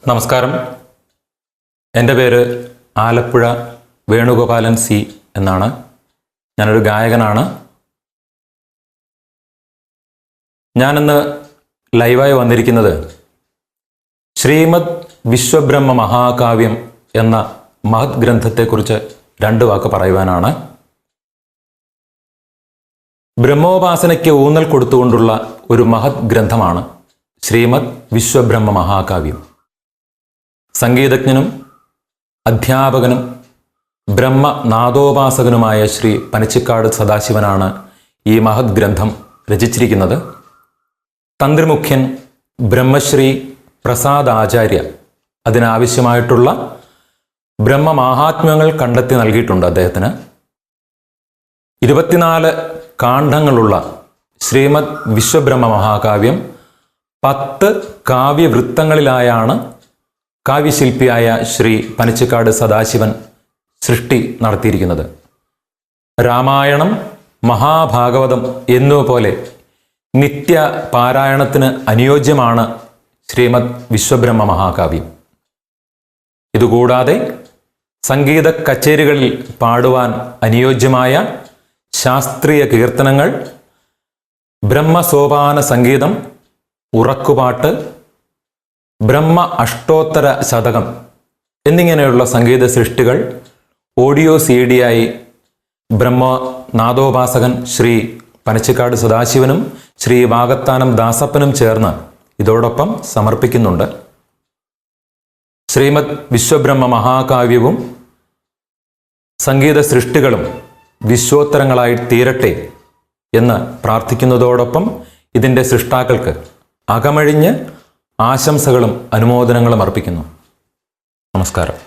നമസ്കാരം. എൻ്റെ പേര് ആലപ്പുഴ വേണുഗോപാലൻ സി എന്നാണ്. ഞാനൊരു ഗായകനാണ്. ഞാനിന്ന് ലൈവായി വന്നിരിക്കുന്നത് ശ്രീമദ് വിശ്വബ്രഹ്മ മഹാകാവ്യം എന്ന മഹത് ഗ്രന്ഥത്തെക്കുറിച്ച് രണ്ട് വാക്ക് പറയുവാനാണ്. ബ്രഹ്മോപാസനയ്ക്ക് ഊന്നൽ കൊടുത്തുകൊണ്ടുള്ള ഒരു മഹത് ഗ്രന്ഥമാണ് ശ്രീമദ് വിശ്വബ്രഹ്മ മഹാകാവ്യം. സംഗീതജ്ഞനും അധ്യാപകനും ബ്രഹ്മനാദോപാസകനുമായ ശ്രീ പനച്ചിക്കാട് സദാശിവനാണ് ഈ മഹത് ഗ്രന്ഥം രചിച്ചിരിക്കുന്നത്. തന്ത്രിമുഖ്യൻ ബ്രഹ്മശ്രീ പ്രസാദ് ആചാര്യ അതിനാവശ്യമായിട്ടുള്ള ബ്രഹ്മമാഹാത്മ്യങ്ങൾ കണ്ടെത്തി നൽകിയിട്ടുണ്ട് അദ്ദേഹത്തിന്. 24 കാണ്ഡങ്ങളുള്ള ശ്രീമദ് വിശ്വബ്രഹ്മ മഹാകാവ്യം 10 കാവ്യവൃത്തങ്ങളിലായാണ് കാവ്യശില്പിയായ ശ്രീ പനച്ചിക്കാട് സദാശിവൻ സൃഷ്ടി നടത്തിയിരിക്കുന്നത്. രാമായണം, മഹാഭാഗവതം എന്നുപോലെ നിത്യ പാരായണത്തിന് അനുയോജ്യമാണ് ശ്രീമദ് വിശ്വബ്രഹ്മ മഹാകാവ്യം. ഇതുകൂടാതെ സംഗീത കച്ചേരികളിൽ പാടുവാൻ അനുയോജ്യമായ ശാസ്ത്രീയ കീർത്തനങ്ങൾ, ബ്രഹ്മസോപാന സംഗീതം, ഉറക്കുപാട്ട്, ബ്രഹ്മ അഷ്ടോത്തര ശതകം എന്നിങ്ങനെയുള്ള സംഗീത സൃഷ്ടികൾ ഓഡിയോ CD ആയി ബ്രഹ്മനാദോപാസകൻ ശ്രീ പനച്ചിക്കാട് സദാശിവനും ശ്രീ വാകത്താനം ദാസപ്പനും ചേർന്ന് ഇതോടൊപ്പം സമർപ്പിക്കുന്നുണ്ട്. ശ്രീമദ് വിശ്വബ്രഹ്മ മഹാകാവ്യവും സംഗീത സൃഷ്ടികളും വിശ്വോത്തരങ്ങളായി തീരട്ടെ എന്ന് പ്രാർത്ഥിക്കുന്നതോടൊപ്പം ഇതിൻ്റെ സൃഷ്ടാക്കൾക്ക് അകമഴിഞ്ഞ് ആശംസകളും അനുമോദനങ്ങളും അർപ്പിക്കുന്നു. നമസ്കാരം.